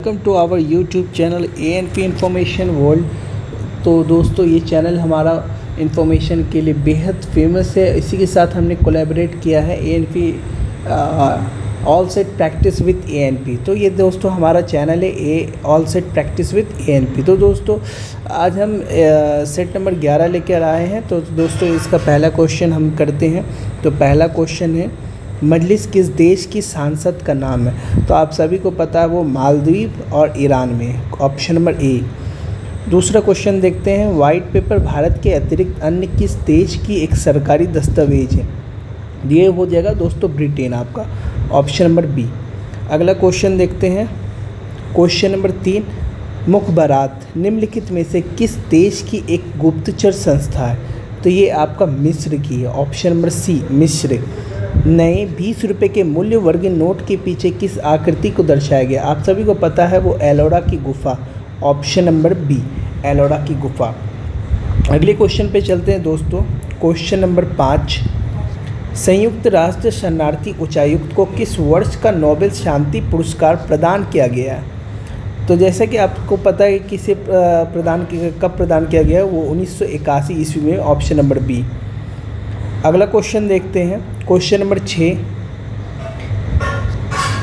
Welcome to our YouTube channel ANP information world. तो दोस्तों ये चैनल हमारा इंफॉर्मेशन के लिए बेहद फेमस है। इसी के साथ हमने कोलैबोरेट किया है ANP all set practice with ANP। तो ये दोस्तों हमारा चैनल है all set practice with ANP। तो दोस्तों आज हम सेट नंबर 11 लेकर आए हैं। तो दोस्तों इसका पहला क्वेश्चन हम करते हैं। तो पहला क्वेश्चन है, मजलिस किस देश की सांसद का नाम है? तो आप सभी को पता है वो मालदीव और ईरान में, ऑप्शन नंबर ए। दूसरा क्वेश्चन देखते हैं, वाइट पेपर भारत के अतिरिक्त अन्य किस देश की एक सरकारी दस्तावेज है? ये हो जाएगा दोस्तों ब्रिटेन आपका, ऑप्शन नंबर बी। अगला क्वेश्चन देखते हैं, क्वेश्चन नंबर 3, मुखबरात निम्नलिखित में से किस देश की एक गुप्तचर संस्था है? तो ये आपका मिस्र की है, ऑप्शन नंबर सी मिस्र। नए 20 रुपये के मूल्य वर्ग नोट के पीछे किस आकृति को दर्शाया गया? आप सभी को पता है वो एलोरा की गुफा, ऑप्शन नंबर बी एलोरा की गुफा। अगले क्वेश्चन पे चलते हैं दोस्तों, क्वेश्चन नंबर 5, संयुक्त राष्ट्र शरणार्थी उच्चायुक्त को किस वर्ष का नोबेल शांति पुरस्कार प्रदान किया गया है? तो जैसा कि आपको पता है किसे कब प्रदान किया गया है, वो 1981 ईस्वी में, ऑप्शन नंबर बी। अगला क्वेश्चन देखते हैं, question number 6,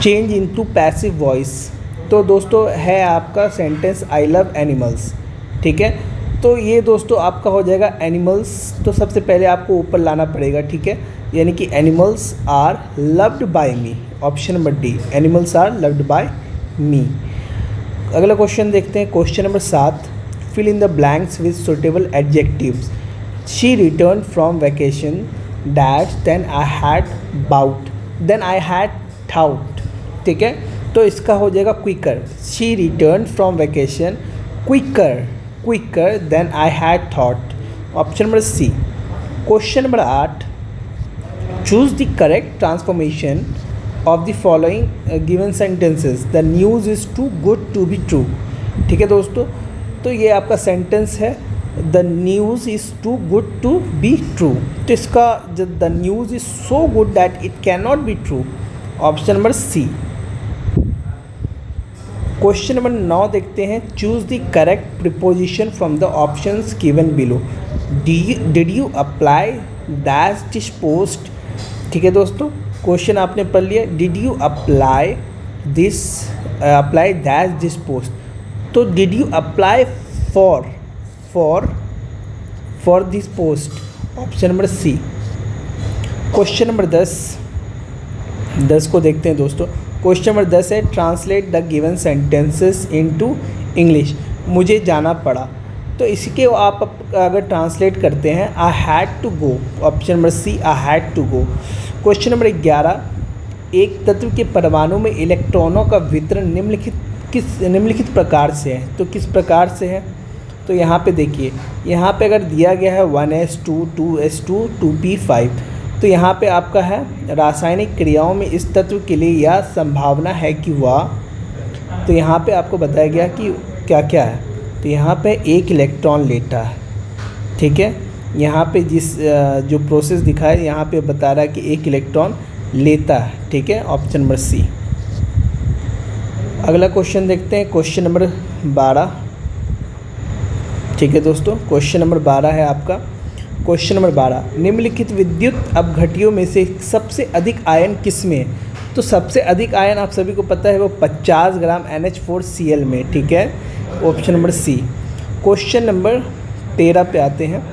change into passive voice. तो दोस्तों है आपका सेंटेंस आई लव एनिमल्स, ठीक है। तो ये दोस्तों आपका हो जाएगा एनिमल्स। तो सबसे पहले आपको ऊपर लाना पड़ेगा, ठीक है, यानी कि animals are loved by me, option number D animals are loved by me. अगला क्वेश्चन देखते हैं, question number 7, fill in the blanks with suitable adjectives. She returned from vacation dash then I had thought, ठीक है। तो इसका हो जाएगा quicker. She returned from vacation quicker than I had thought, option number C. Question number 8, choose the correct transformation of the following given sentences. The news is too good to be true, ठीक है दोस्तों। तो ये आपका sentence है, the news is too good to be true. तो इसका the news is so good that it can not be true, option number C. Question number 9 देखते हैं, choose the correct preposition from the options given below. Did you apply dash disposed, ठीक है दोस्तों। Question आपने पढ़ लिया, did you apply dash disposed. तो did you apply for this post, option number C. Question number 10 को देखते हैं दोस्तों। क्वेश्चन नंबर 10 है, translate the given sentences into English. मुझे जाना पड़ा, तो इसके आप अगर ट्रांसलेट करते हैं, I had to go, option number C I had to go. Question number 11, एक तत्व के परमाणु में इलेक्ट्रॉनों का वितरण निम्नलिखित प्रकार से है। तो किस प्रकार से है? तो यहाँ पे देखिए, यहाँ पे अगर दिया गया है 1s2 2s2 2p5, तो यहाँ पे आपका है रासायनिक क्रियाओं में इस तत्व के लिए यह संभावना है कि वह, तो यहाँ पे आपको बताया गया कि क्या क्या है। तो यहाँ पे एक इलेक्ट्रॉन लेता है, ठीक है। यहाँ पे जो प्रोसेस दिखा है यहाँ पे बता रहा है कि एक इलेक्ट्रॉन लेता है, ठीक है, ऑप्शन नंबर सी। अगला क्वेश्चन देखते हैं, क्वेश्चन नंबर 12, ठीक है दोस्तों। क्वेश्चन नंबर 12 है आपका, क्वेश्चन नंबर 12, निम्नलिखित विद्युत अपघट्यों में से सबसे अधिक आयन किस में है? तो सबसे अधिक आयन आप सभी को पता है वो 50 ग्राम NH4Cl में, ठीक है, option number C. Question number 13 पे आते हैं,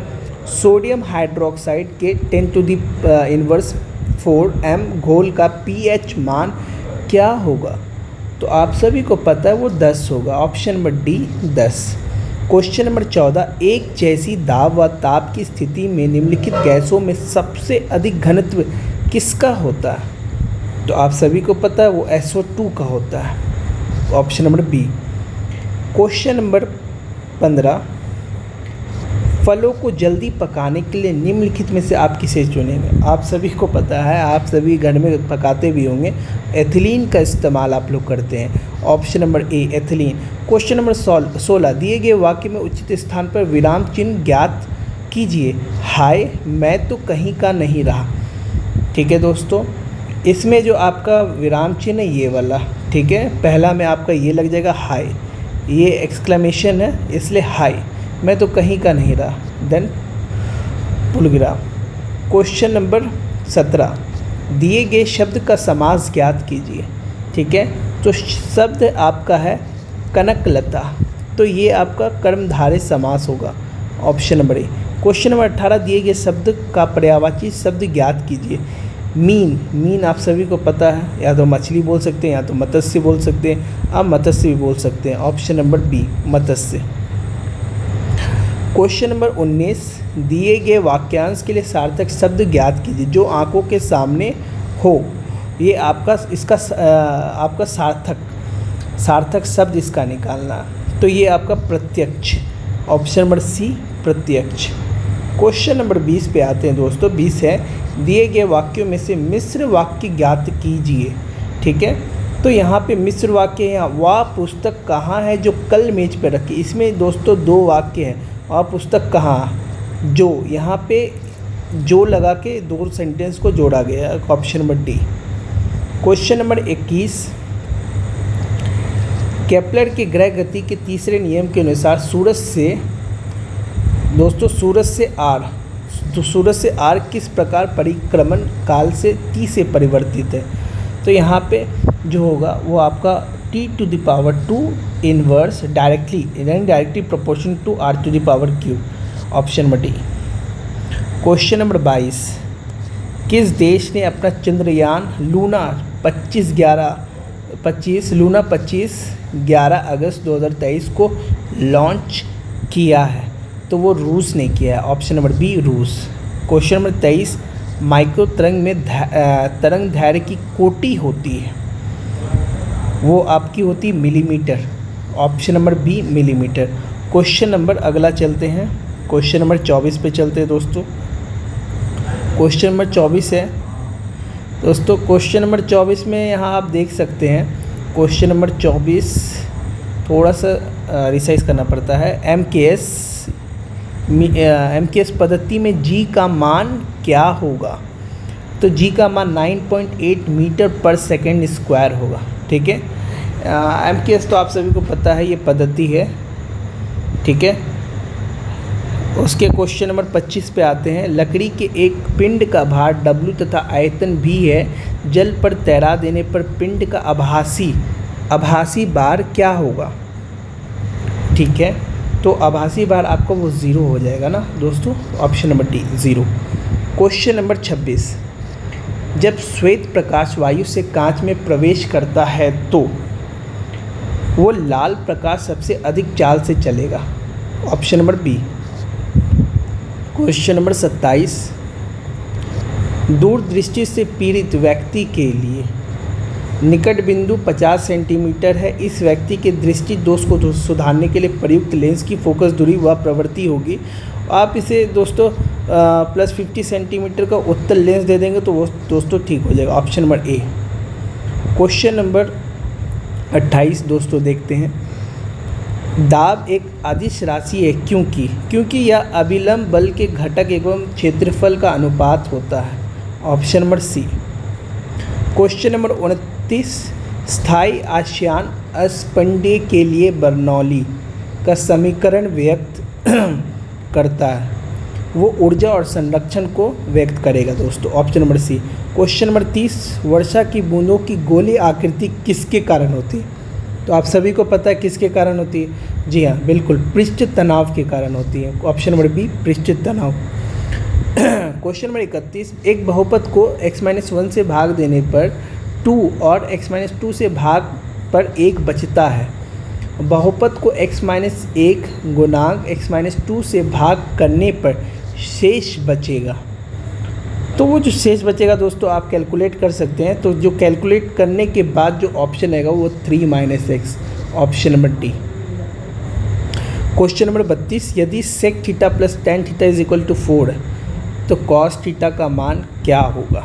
सोडियम हाइड्रोक्साइड के 10⁻⁴m घोल का pH मान क्या होगा? तो आप सभी को पता है वो 10 होगा, option number D 10। Question number 14, एक जैसी दाब व ताप की स्थिति में निम्नलिखित गैसों में सबसे अधिक घनत्व किसका होता है? तो आप सभी को पता है वो SO2 का होता है, option number B. Question number 15, फलों को जल्दी पकाने के लिए निम्नलिखित में से आप किसे चुनेंगे? आप सभी को पता है, आप सभी घर में पकाते भी होंगे, एथिलीन का इस्तेमाल आप लोग करते हैं, option number A ethylene. Question number 16, दिए गए वाक्य में उचित स्थान पर विराम चिन्ह ज्ञात कीजिए। हाय मैं तो कहीं का नहीं रहा, ठीक है दोस्तों। इसमें जो आपका विराम चिन्ह है ये वाला, ठीक है, पहला में आपका ये लग जाएगा हाई, ये एक्सक्लेमेशन है इसलिए हाई, मैं तो कहीं का नहीं रहा। देन पूर्णविराम। क्वेश्चन नंबर 17, दिए गए शब्द का समास ज्ञात कीजिए, ठीक है। तो शब्द आपका है कनकलता, तो ये आपका कर्मधारय समास होगा, option number A. Question number 18, दिए गए शब्द का पर्यायवाची शब्द ज्ञात कीजिए। मीन आप सभी को पता है, या तो मछली बोल सकते हैं या तो मत्स्य बोल सकते हैं, आप मत्स्य भी बोल सकते हैं, ऑप्शन नंबर बी मत्स्य। क्वेश्चन नंबर 19, दिए गए वाक्यांश के लिए सार्थक शब्द ज्ञात कीजिए जो आंखों के सामने हो। ये आपका सार्थक शब्द इसका निकालना, तो ये आपका प्रत्यक्ष, ऑप्शन नंबर सी प्रत्यक्ष। क्वेश्चन नंबर 20 पे आते हैं दोस्तों। 20 है, दिए गए वाक्यों में से मिश्र वाक्य ज्ञात कीजिए, ठीक है। तो यहाँ पे मिश्र वाक्य है, यहाँ वह पुस्तक कहाँ है जो कल मेज पे रखी। इसमें दोस्तों 2 वाक्य हैं, वह पुस्तक कहाँ, जो यहाँ पे जो लगा के 2 सेंटेंस को जोड़ा गया, option number D. Question number 21, Kepler के ग्रह गति के तीसरे नियम के अनुसार सूरज से आर किस प्रकार परिक्रमण काल से टी से परिवर्तित है। तो यहाँ पे जो होगा वो आपका t⁻² inverse directly proportion to r⁻³ option number D. Question number 22, किस देश ने अपना चंद्रयान लूना 25 11 अगस्त 2023 को लॉन्च किया है। तो वो रूस ने किया है, ऑप्शन नंबर बी रूस। क्वेश्चन नंबर 23, माइक्रो तरंग में तरंग दैर्घ्य की कोटि होती है, वो आपकी होती है millimetre, option number B millimetre. Question number अगला चलते हैं, क्वेश्चन नंबर 24 पे चलते हैं दोस्तों। क्वेश्चन नंबर 24 है दोस्तों, क्वेश्चन नंबर 24 में यहाँ आप देख सकते हैं, क्वेश्चन नंबर 24 थोड़ा सा रिसाइज करना पड़ता है। MKS पद्धति में जी का मान क्या होगा। तो जी का मान 9.8 मीटर पर सेकेंड स्क्वायर होगा, ठीक है। MKS तो आप सभी को पता है ये पद्धति है, ठीक है। उसके क्वेश्चन नंबर 25 पे आते हैं। लकड़ी के एक पिंड का भार W तथा आयतन भी है, जल पर तैरा देने पर पिंड का आभासी भार क्या होगा, ठीक है। तो आभासी भार आपका वो 0 हो जाएगा ना दोस्तों, option number D 0। Question number 26, जब श्वेत प्रकाश वायु से कांच में प्रवेश करता है तो वो लाल प्रकाश सबसे अधिक चाल से चलेगा, option number B. Question number 27, दूरदृष्टि से पीड़ित व्यक्ति के लिए निकट बिंदु 50 सेंटीमीटर है। इस व्यक्ति के दृष्टि दोष को सुधारने के लिए प्रयुक्त लेंस की फोकस दूरी व प्रवृत्ति होगी। आप इसे दोस्तों +50 सेंटीमीटर का उत्तल लेंस दे देंगे तो वो दोस्तों ठीक हो जाएगा, option number A. Question number 28 दोस्तों देखते हैं। दाब एक अदिश राशि है क्योंकि यह अभिलंब बल के घटक एवं क्षेत्रफल का अनुपात होता है, option number C. Question number 29, स्थायी आश्यान अस्पंडे के लिए बर्नौली का समीकरण व्यक्त करता है, वो ऊर्जा और संरक्षण को व्यक्त करेगा दोस्तों, option number C. Question number 30, वर्षा की बूंदों की गोली आकृति किसके कारण होती है। तो आप सभी को पता है किसके कारण होती है, जी हाँ बिल्कुल, पृष्ठ तनाव के कारण होती है, ऑप्शन नंबर बी पृष्ठ तनाव। क्वेश्चन नंबर 31, एक बहुपद को x-1 से भाग देने पर 2 और x-2 से भाग पर 1 बचता है। बहुपद को x-1 गुणांक x-2 से भाग करने पर शेष बचेगा। तो वो जो शेष बचेगा दोस्तों आप कैलकुलेट कर सकते हैं। तो जो कैलकुलेट करने के बाद जो ऑप्शन आएगा वो 3 - x, option number D. Question number 32, यदि sec थीटा + tan थीटा = 4 तो cos थीटा का मान क्या होगा।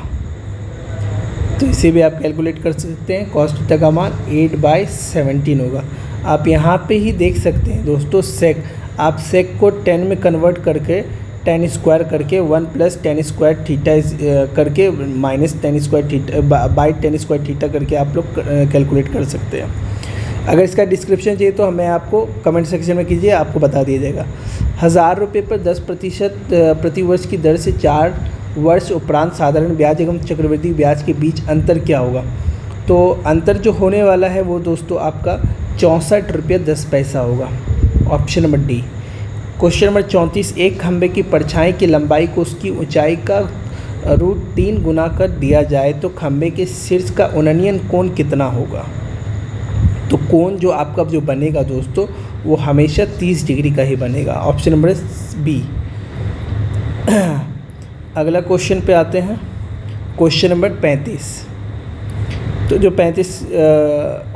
तो इसे भी आप कैलकुलेट कर सकते हैं। cos थीटा का मान 8/17 होगा। आप यहाँ पे ही देख सकते हैं दोस्तों sec, आप sec को 10 में कन्वर्ट करके tan स्क्वायर करके 1 प्लस tan स्क्वायर थीटा करके minus tan square theta by tan square theta करके आप लोग कैलकुलेट कर सकते हैं। अगर इसका डिस्क्रिप्शन चाहिए तो हमें आपको कमेंट सेक्शन में कीजिए, आपको बता दिया जाएगा। 1000 रुपये पर 10% प्रतिवर्ष की दर से 4 वर्ष उपरांत साधारण ब्याज एवं चक्रवृद्धि ब्याज के बीच अंतर क्या होगा? तो अंतर जो होने वाला है वो दोस्तों आपका 64 रुपये 10 पैसा होगा, option number D. Question number 34, एक खंभे की परछाई की लंबाई को उसकी ऊंचाई का √3 गुना कर दिया जाए तो खंभे के शीर्ष का उन्नयन कोण कितना होगा? तो कोण जो आपका जो बनेगा दोस्तों वो हमेशा 30 डिग्री का ही बनेगा, ऑप्शन नंबर बी। अगला क्वेश्चन पे आते हैं, क्वेश्चन नंबर 35। तो जो 35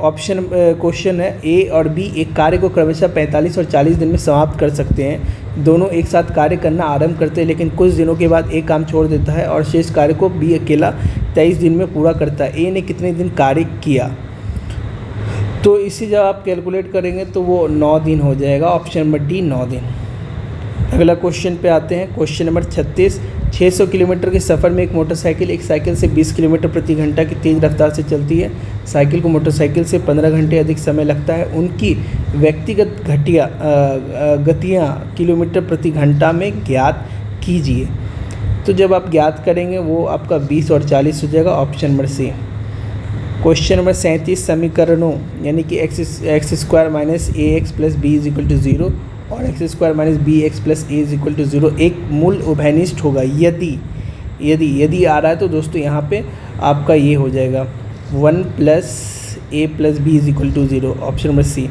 ऑप्शन क्वेश्चन है, ए और बी एक कार्य को क्रमशः 45 और 40 दिन में समाप्त कर सकते हैं। दोनों एक साथ कार्य करना आरंभ करते हैं, लेकिन कुछ दिनों के बाद ए काम छोड़ देता है और शेष कार्य को बी अकेला 23 दिन में पूरा करता है। ए ने कितने दिन कार्य किया? तो इसी जब आप कैलकुलेट करेंगे तो वो 9 दिन हो जाएगा, ऑप्शन नंबर डी 9 दिन। अगला क्वेश्चन पे आते हैं, क्वेश्चन नंबर 36। 600 किलोमीटर के सफ़र में एक मोटरसाइकिल एक साइकिल से 20 किलोमीटर प्रति घंटा की तेज़ रफ्तार से चलती है। साइकिल को मोटरसाइकिल से 15 घंटे अधिक समय लगता है। उनकी व्यक्तिगत गतियाँ किलोमीटर प्रति घंटा में ज्ञात कीजिए। तो जब आप ज्ञात करेंगे वो आपका 20 और 40 हो जाएगा, option number C. Question number 37, समीकरणों यानी कि x square minus a x plus b is equal to 0 और x square minus b x plus a is equal to 0 एक मूल उभयनिष्ठ होगा। यदि आ रहा है तो दोस्तों यहाँ पे आपका ये हो जाएगा 1 plus a plus b is equal to 0, option number C.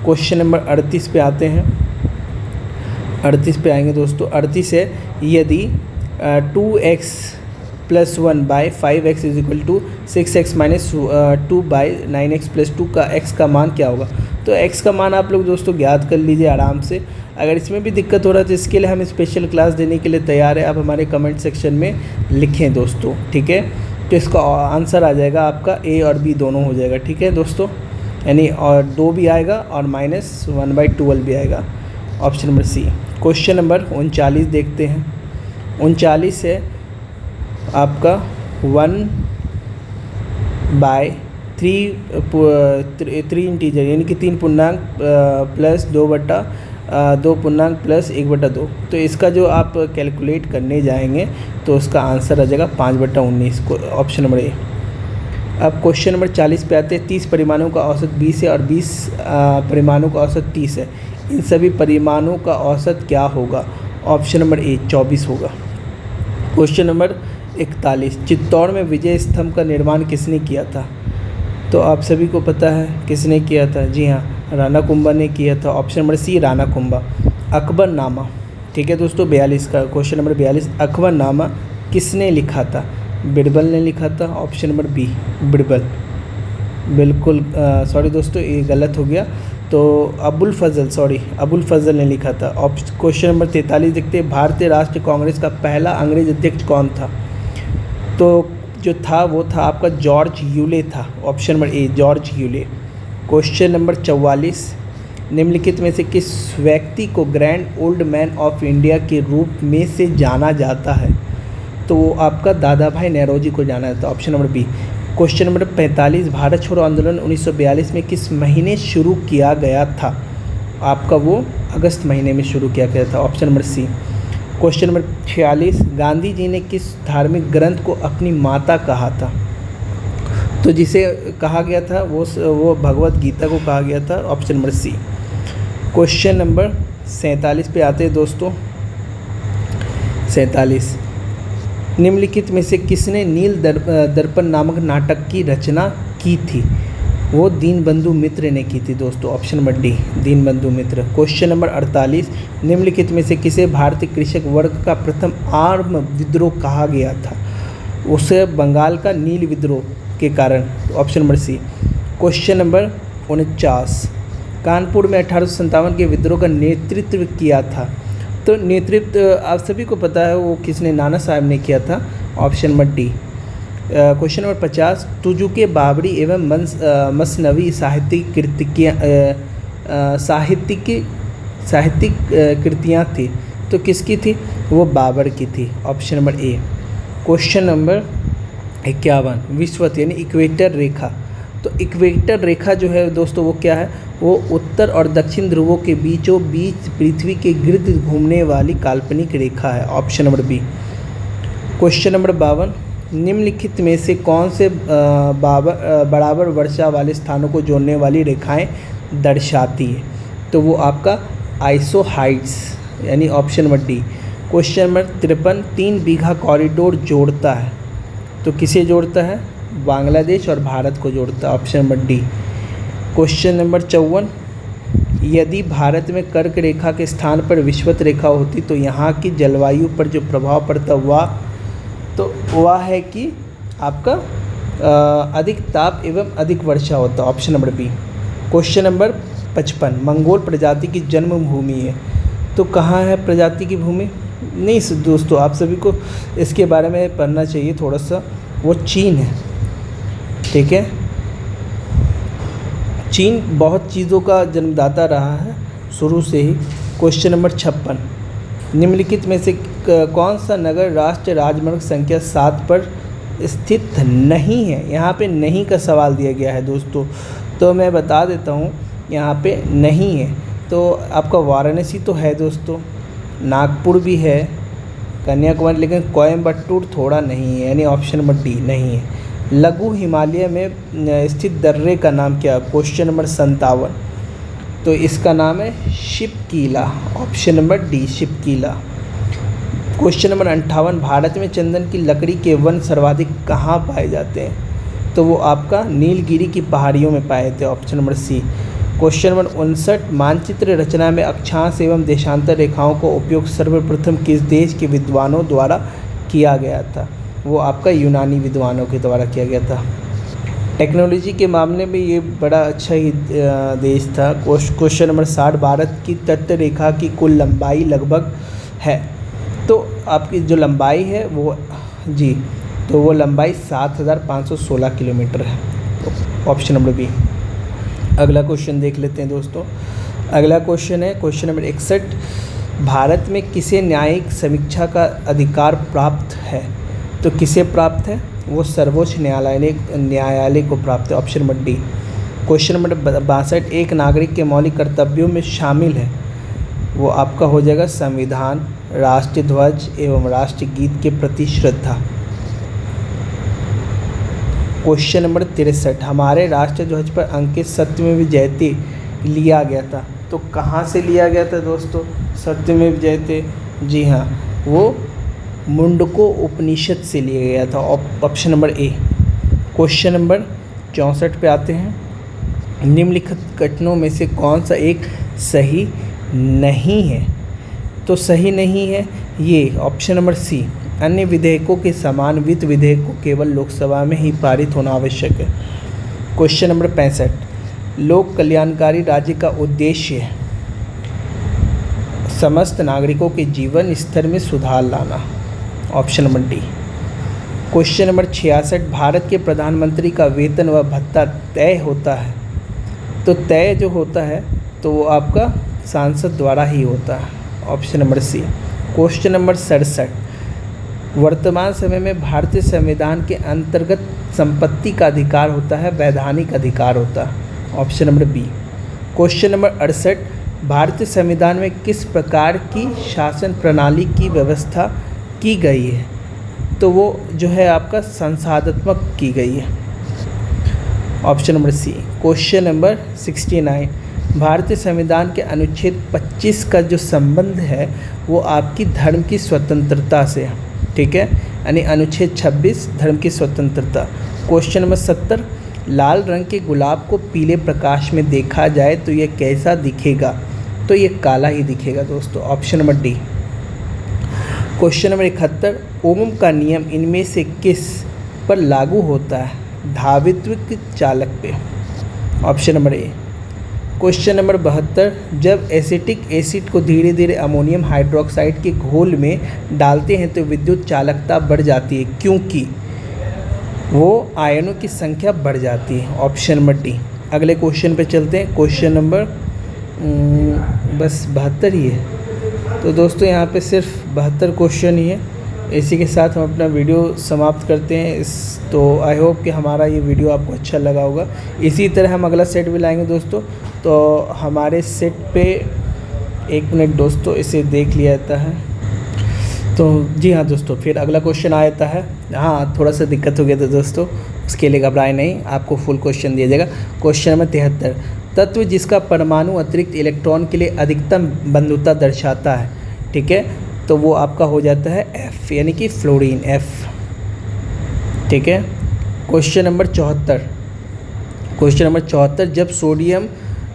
Question number 38 पे आते हैं। 38 पे आएंगे दोस्तों। 38 है, यदि 2x plus 1 by 5x is equal to 6x minus 2 by 9x plus 2 का x का मान क्या होगा? तो x का मान आप लोग दोस्तों ज्ञात कर लीजिए आराम से। अगर इसमें भी दिक्कत हो रहा है तो इसके लिए हम स्पेशल क्लास देने के लिए तैयार है, आप हमारे कमेंट सेक्शन में लिखें दोस्तों, ठीक है। तो इसका आंसर आ जाएगा आपका a और b दोनों हो जाएगा, ठीक है दोस्तों, यानी और 2 भी आएगा और माइनस 1/12 भी आएगा, option number C. Question number 39 देखते हैं। 39 है आपका 1/3 इंटीजर यानी कि 3 पूर्णांक प्लस 2 पूर्णांक प्लस 1/2। तो इसका जो आप कैलकुलेट करने जाएंगे तो उसका आंसर आ जाएगा 5/19, ऑप्शन नंबर ए। अब क्वेश्चन नंबर 40 पे आते हैं। 30 परिमाणों का औसत 20 है और 20 परिमाणों का औसत 30 है। इन सभी परिमाणों का औसत क्या होगा? ऑप्शन नंबर ए 24 होगा। क्वेश्चन नंबर 41, चित्तौड़ में विजय स्तंभ का निर्माण किसने किया था? तो आप सभी को पता है किसने किया था, जी हाँ, राणा कुंभा ने किया था, option number C Rana Kumbha. Akbarnama, ठीक है दोस्तों, 42 का क्वेश्चन नंबर 42, अकबरनामा किसने लिखा था? बिरबल ने लिखा था, ऑप्शन नंबर बी बिरबल। बिल्कुल सॉरी दोस्तों ये गलत हो गया, तो अबुल फजल ने लिखा था। क्वेश्चन नंबर 43 देखते हैं। भारतीय राष्ट्रीय कांग्रेस का पहला अंग्रेज अध्यक्ष कौन था? तो जो था वो था आपका जॉर्ज यूले था, option number A George Yule. Question number 44, निम्नलिखित में से किस व्यक्ति को grand old man of India के रूप में से जाना जाता है? तो वो आपका दादा भाई नेहरूजी को जाना जाता है, option number B. Question number 45, भारत छोड़ो आंदोलन 1942 में किस महीने शुरू किया गया था? आपका वो अगस्त महीने में शुरू किया गया था, option number C. Question number 46, Gandhi ji ने किस धार्मिक ग्रंथ को अपनी माता कहा था? तो जिसे कहा गया था वो भगवत गीता को कहा गया था, option number C. Question number 47 पे आते हैं दोस्तों। 47, निम्नलिखित में से किसने नील दर्पण नामक नाटक की रचना की थी? वो दीनबंधु मित्र ने की थी दोस्तों, ऑप्शन नंबर डी दीनबंधु मित्र। क्वेश्चन नंबर 48, निम्नलिखित में से किसे भारतीय कृषक वर्ग का प्रथम आर्म विद्रोह कहा गया था? उसे बंगाल का नील विद्रोह के कारण, option number C. Question number 49, Kanpur में 1857 के विद्रोह का नेतृत्व किया था? तो नेतृत्व आप सभी को पता है वो किसने, नाना साहब ने किया था, option number D. Question number 50, तुजुके बाबरी एवं मसनवी साहित्यिक कृतियाँ थी तो किसकी थी? वो बाबर की थी, option number A. Question number 51, विषुवत यानी इक्वेटर रेखा। तो इक्वेटर रेखा जो है दोस्तों वो क्या है? वो उत्तर और दक्षिण ध्रुवों के बीचों बीच पृथ्वी के गिर्द घूमने वाली काल्पनिक रेखा है, option number B. Question number 52, निम्नलिखित में से कौन से बराबर वर्षा वाले स्थानों को जोड़ने वाली रेखाएं दर्शाती है? तो वो आपका आइसोहाइड्स यानी option number D. Question number 53, 3 बीघा कॉरिडोर जोड़ता है, तो किसे जोड़ता है? बांग्लादेश और भारत को जोड़ता है, option number D. Question number 54, यदि भारत में कर्क रेखा के स्थान पर विषुवत रेखा होती तो यहाँ की जलवायु पर जो प्रभाव पड़ता वह है कि आपका अधिक ताप एवं अधिक वर्षा होता, option number B. Question number 55, मंगोल प्रजाति की जन्मभूमि है, तो कहाँ है प्रजाति की भूमि? नहीं दोस्तों, आप सभी को इसके बारे में पढ़ना चाहिए थोड़ा सा। वो चीन है, ठीक है। चीन बहुत चीज़ों का जन्मदाता रहा है शुरू से ही। क्वेश्चन नंबर 56, निम्नलिखित में से कौन सा नगर राष्ट्रीय राजमार्ग संख्या 7 पर स्थित नहीं है? यहाँ पे नहीं का सवाल दिया गया है दोस्तों, तो मैं बता देता हूँ यहाँ पे नहीं है। तो आपका वाराणसी तो है दोस्तों, नागपुर भी है, कन्याकुमारी, लेकिन कोयम्बटूर थोड़ा नहीं है, यानी ऑप्शन नंबर डी नहीं है। लघु हिमालय में स्थित दर्रे का नाम क्या? क्वेश्चन नंबर 57, तो इसका नाम है Shipkila, option number D Shipkila. Question number 58, Bharat में चंदन की लकड़ी के वन सर्वाधिक कहाँ पाए जाते हैं? तो वो आपका नीलगिरी की पहाड़ियों में पाए थे, option number C. Question number 59, मानचित्र रचना में अक्षांश एवं देशांतर रेखाओं का उपयोग सर्वप्रथम किस देश के विद्वानों द्वारा किया गया था? वो आपका यूनानी विद्वानों के द्वारा किया गया था। टेक्नोलॉजी के मामले में ये बड़ा अच्छा ही देश था। क्वेश्चन नंबर 60, भारत की तट रेखा की कुल लंबाई लगभग है, तो आपकी जो लंबाई है वो जी, तो वो लंबाई 7516 किलोमीटर है, ऑप्शन नंबर बी। अगला क्वेश्चन देख लेते हैं दोस्तों। अगला क्वेश्चन है क्वेश्चन नंबर 61, भारत में किसे न्यायिक समीक्षा का अधिकार प्राप्त है? तो किसे प्राप्त है? वो सर्वोच्च न्यायालय को प्राप्त है, option number D. Question number 62, एक नागरिक के मौलिक कर्तव्यों में शामिल है, वो आपका हो जाएगा संविधान, राष्ट्रीय ध्वज एवं राष्ट्रीय गीत के प्रति श्रद्धा। क्वेश्चन नंबर 63, हमारे राष्ट्रीय ध्वज पर अंकित सत्यमेव जयते लिया गया था, तो कहाँ से लिया गया था दोस्तों सत्यमेव जयते? जी हाँ, वो मुंडको उपनिषद से लिया गया था, option number A. Question number 64 पे आते हैं, निम्नलिखित कथनों में से कौन सा एक सही नहीं है? तो सही नहीं है ये ऑप्शन नंबर सी, अन्य विधेयकों के समान वित्त विधेयक को केवल लोकसभा में ही पारित होना आवश्यक है। क्वेश्चन नंबर 65, लोक कल्याणकारी राज्य का उद्देश्य समस्त नागरिकों के जीवन स्तर में सुधार लाना, option number D. Question number 66, Bharat के प्रधानमंत्री का वेतन व भत्ता तय होता है, तो तय जो होता है तो वो आपका सांसद द्वारा ही होता है, option number C. Question number 67, वर्तमान समय में भारतीय संविधान के अंतर्गत संपत्ति का अधिकार होता है, वैधानिक अधिकार होता है, option number B. Question number 68, भारतीय संविधान में किस प्रकार की शासन प्रणाली की व्यवस्था की गई है? तो वो जो है आपका संसाधात्मक की गई है, option number C. Question number 69, भारतीय संविधान के अनुच्छेद 25 का जो संबंध है वो आपकी धर्म की स्वतंत्रता से है, ठीक है, यानी अनुच्छेद 26 धर्म की स्वतंत्रता। क्वेश्चन नंबर 70, लाल रंग के गुलाब को पीले प्रकाश में देखा जाए तो ये कैसा दिखेगा? तो ये काला ही दिखेगा दोस्तों, option number D. Question number 71, ओम का नियम इनमें से किस पर लागू होता है? धावित्विक चालक पे, option number A. Question number 72, जब एसिटिक एसिड को धीरे धीरे अमोनियम हाइड्रोक्साइड के घोल में डालते हैं तो विद्युत चालकता बढ़ जाती है, क्योंकि वो आयनों की संख्या बढ़ जाती है, ऑप्शन नंबर डी। अगले क्वेश्चन पे चलते हैं। क्वेश्चन नंबर बस 72 ही है, तो दोस्तों यहाँ पे सिर्फ 72 क्वेश्चन ही है। इसी के साथ हम अपना वीडियो समाप्त करते हैं। तो आई होप कि हमारा ये वीडियो आपको अच्छा लगा होगा। इसी तरह हम अगला सेट भी लाएंगे दोस्तों। तो हमारे सेट पे 1 मिनट दोस्तों, इसे देख लिया जाता है। तो जी हाँ दोस्तों, फिर अगला क्वेश्चन आ जाता है। हाँ, थोड़ा सा दिक्कत हो गया था दोस्तों, उसके लिए घबराए नहीं, आपको फुल क्वेश्चन दिया जाएगा। क्वेश्चन नंबर 73, तत्व जिसका परमाणु अतिरिक्त इलेक्ट्रॉन के लिए अधिकतम बंधुता दर्शाता है। ठीक है, तो वो आपका हो जाता है F, यानी कि फ्लोरीन F। ठीक है, क्वेश्चन नंबर 74, जब सोडियम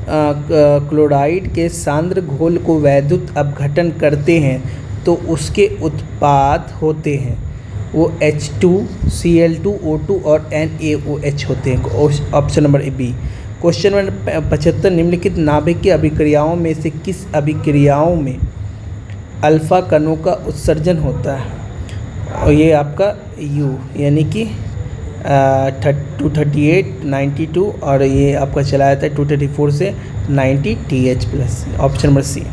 क्लोराइड के सांद्र घोल को वैद्युत अपघटन करते हैं तो उसके उत्पाद होते हैं वो H2, Cl2, O2 और NaOH होते हैं। Option number B. Question number 75, निम्नलिखित नाभिकीय अभिक्रियाओं में से किस अभिक्रियाओं में अल्फ़ा कणों का उत्सर्जन होता है? और ये आपका U, यानी कि 238, 92 और ये आपका चला जाता है 234 से 90 TH+। Option number C.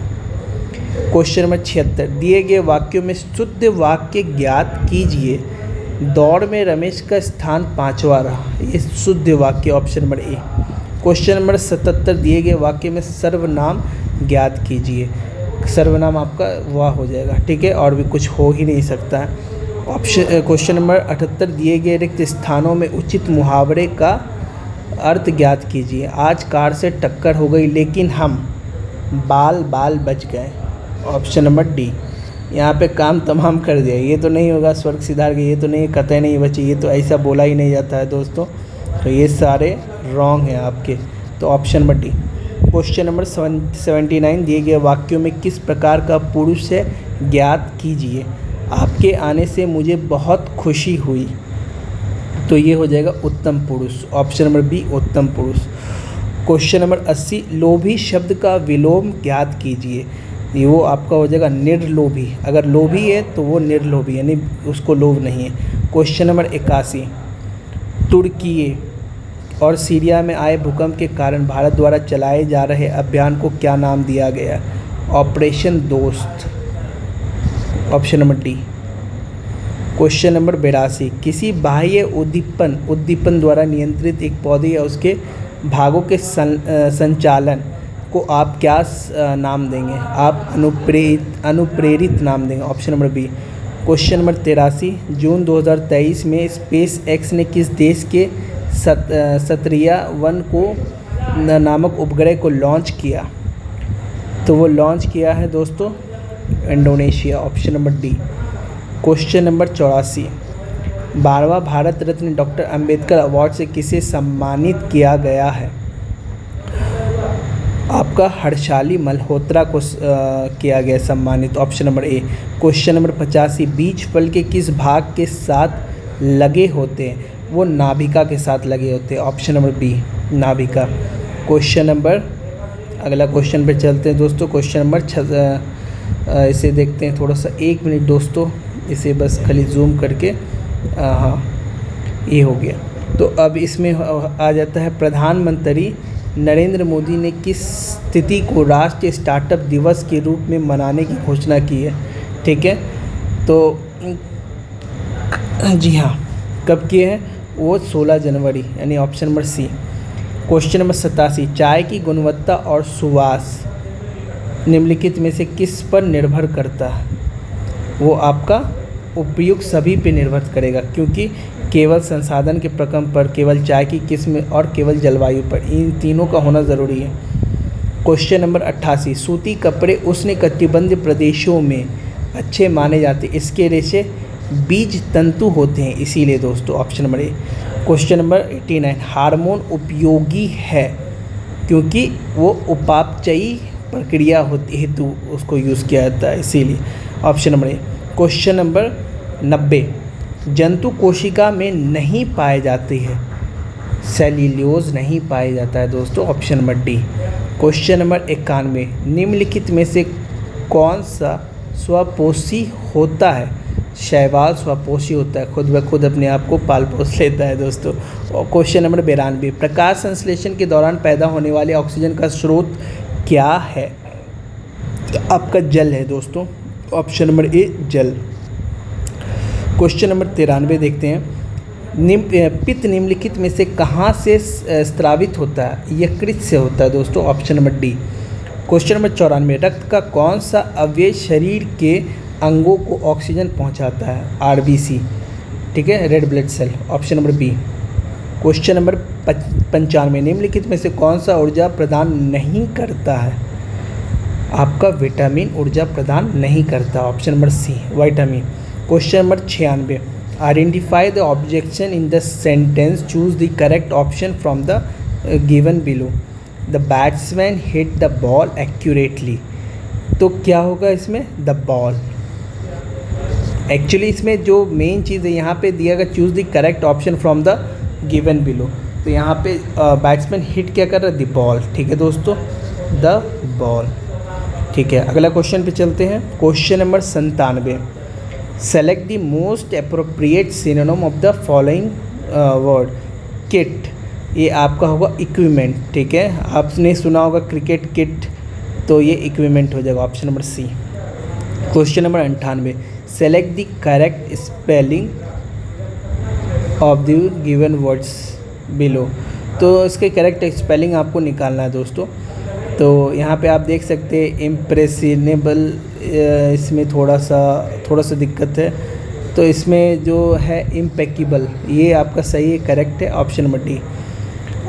Question number 76, दिए गए वाक्यों में शुद्ध वाक्य ज्ञात कीजिए। दौड़ में रमेश का स्थान 5वां रहा। ये शुद्ध वाक्य option number A. Question number 77, दिए गए वाक्य में सर्वनाम ज्ञात कीजिए। सर्वनाम आपका वाह हो जाएगा। ठीक है, और भी कुछ हो ही नहीं सकता है। क्वेश्चन नंबर 78, दिए गए रिक्त स्थानों में उचित मुहावरे का अर्थ ज्ञात कीजिए। आज कार से टक्कर हो गई लेकिन हम बाल बच गए। Option number D. यहाँ पे काम तमाम कर दिया। ये तो नहीं होगा, स्वर्ग सिधार गए, ये तो नहीं, कतई नहीं बची, ये तो ऐसा बोला ही नहीं जाता है दोस्तों। तो ये सारे रॉन्ग हैं आपके। तो option number D. Question number 79, दिए गए वाक्यों में किस प्रकार का पुरुष है ज्ञात कीजिए। आपके आने से मुझे बहुत खुशी हुई। तो ये हो जाएगा उत्तम पुरुष। ऑप्शन नंबर बी, उत्तम पुरुष। क्वेश्चन नंबर 80, लोभी शब्द का विलोम ज्ञात कीजिए। ये वो आपका हो जाएगा निर्लोभी। अगर लोभी है तो वो निर्लोभी, यानी उसको लोभ नहीं है। क्वेश्चन नंबर 81, तुर्की और सीरिया में आए भूकंप के कारण भारत द्वारा चलाए जा रहे अभियान को क्या नाम दिया गया? ऑपरेशन दोस्त। Option number D. Question number 82, किसी बाह्य उद्दीपन द्वारा नियंत्रित एक पौधे या उसके भागों के संचालन को आप क्या नाम देंगे? आप अनुप्रेरित नाम देंगे। Option number B. Question number 83, जून 2023 में स्पेस एक्स ने किस देश के सत्रिया-1 को नामक उपग्रह को लॉन्च किया? तो वो लॉन्च किया है दोस्तों Indonesia. Option number D. Question number 84, 12वां भारत रत्न डॉक्टर अंबेडकर अवार्ड से किसे सम्मानित किया गया है? आपका हर्षाली मल्होत्रा को किया गया सम्मानित। Option number A. Question number 85, बीज फल के किस भाग के साथ लगे होते हैं? वो नाभिका के साथ लगे होते हैं। ऑप्शन नंबर बी, नाभिका। क्वेश्चन नंबर, अगला क्वेश्चन पे चलते हैं दोस्तों। क्वेश्चन नंबर इसे देखते हैं थोड़ा सा, 1 मिनट दोस्तों, इसे बस खाली जूम करके, हाँ ये हो गया। तो अब इसमें आ जाता है, प्रधानमंत्री नरेंद्र मोदी ने किस तिथि को राष्ट्रीय स्टार्टअप दिवस के रूप में मनाने की घोषणा की है? ठीक है, तो जी हाँ, कब किए हैं? वो 16 जनवरी, यानी option number C. Question number 87, चाय की गुणवत्ता और सुवास निम्नलिखित में से किस पर निर्भर करता है? वो आपका उपयुक्त सभी पे निर्भर करेगा, क्योंकि केवल संसाधन के प्रकम पर, केवल चाय की किस्म और केवल जलवायु पर, इन तीनों का होना ज़रूरी है। क्वेश्चन नंबर 88, सूती कपड़े उष्णकटिबंधीय प्रदेशों में अच्छे माने जाते, इसके रेशे बीज तंतु होते हैं इसीलिए दोस्तों। Option number A. Question number 89, hormone उपयोगी है क्योंकि वो उपापचयी प्रक्रिया होती हेतु उसको यूज़ किया जाता है इसीलिए। Option number A. Question number 90, जंतु कोशिका में नहीं पाए जाते हैं, सेल्यूलोज नहीं पाया जाता है दोस्तों। Option number D. Question number 91, निम्नलिखित में से कौन सा स्वपोषी होता है? शैवाल स्वपोषी होता है, खुद ब खुद अपने आप को पाल पोष लेता है दोस्तों। और क्वेश्चन नंबर 92, प्रकाश संश्लेषण के दौरान पैदा होने वाले ऑक्सीजन का स्रोत क्या है? तो आपका जल है दोस्तों, ऑप्शन नंबर ए जल। क्वेश्चन नंबर 93 देखते हैं। पित्त निम्नलिखित में से कहाँ से स्रावित होता है? यकृत से होता है दोस्तों, option number D. Question number 94, रक्त का कौन सा अवयव शरीर के अंगों को ऑक्सीजन पहुंचाता है? आरबीसी, ठीक है, red blood cell, option number B. Question number 95, निम्नलिखित में से कौन सा ऊर्जा प्रदान नहीं करता है? आपका विटामिन ऊर्जा प्रदान नहीं करता, option number C vitamin. Question number 96, identify the objection in the sentence, choose the correct option from the given below. The batsman hit the ball accurately, तो क्या होगा इसमें? The ball. एक्चुअली इसमें जो मेन चीज़ है यहाँ पे दिया गया, choose the correct option from the given below, तो यहाँ पे बैट्समैन हिट क्या कर रहा है? द बॉल, ठीक है दोस्तों, द बॉल, ठीक है। अगला क्वेश्चन पे चलते हैं। Question number 97, select the most appropriate synonym of the following word. Kit, ये आपका होगा इक्विपमेंट, ठीक है, आपने सुना होगा क्रिकेट किट, तो ये इक्विपमेंट हो जाएगा, option number C. Question number 98, select the correct spelling of the given words below, तो इसके करेक्ट स्पेलिंग आपको निकालना है दोस्तों। तो यहाँ पे आप देख सकते हैं इम्प्रेसिनेबल, इसमें थोड़ा सा दिक्कत है, तो इसमें जो है इम्पेक्केबल, ये आपका सही है, करेक्ट है, ऑप्शन नंबर डी।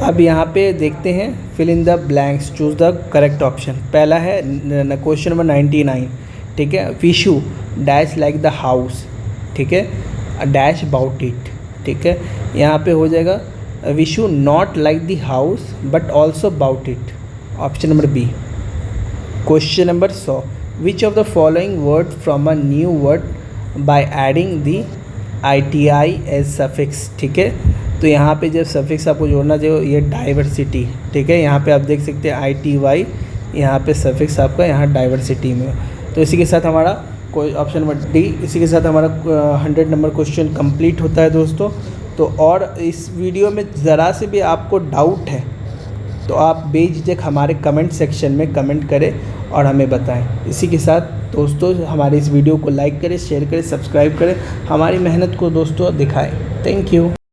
अब यहाँ पे देखते हैं, fill in the blanks, choose the correct option. पहला है क्वेश्चन नंबर 99, ठीक है, Vishu dash like the house, ठीक है, डैश अबाउट इट, ठीक है, यहाँ पे हो जाएगा Vishu not like the house but also about it, option number B. Question number 100, which of the following word from a new word by adding the ITI as suffix, ठीक है, तो यहाँ पे जब सफिक्स आपको जोड़ना चाहिए, ये डाइवर्सिटी, ठीक है, यहाँ पे आप देख सकते हैं ITY, यहाँ पे सफिक्स आपका यहाँ डाइवर्सिटी में। तो इसी के साथ हमारा कोई ऑप्शन नंबर डी, इसी के साथ हमारा 100 नंबर क्वेश्चन कंप्लीट होता है दोस्तों। तो और इस वीडियो में ज़रा से भी आपको डाउट है तो आप बेझिझक हमारे कमेंट सेक्शन में कमेंट करें और हमें बताएं। इसी के साथ दोस्तों हमारे इस वीडियो को लाइक करें, शेयर करें, सब्सक्राइब करें, हमारी मेहनत को दोस्तों दिखाएं। Thank you.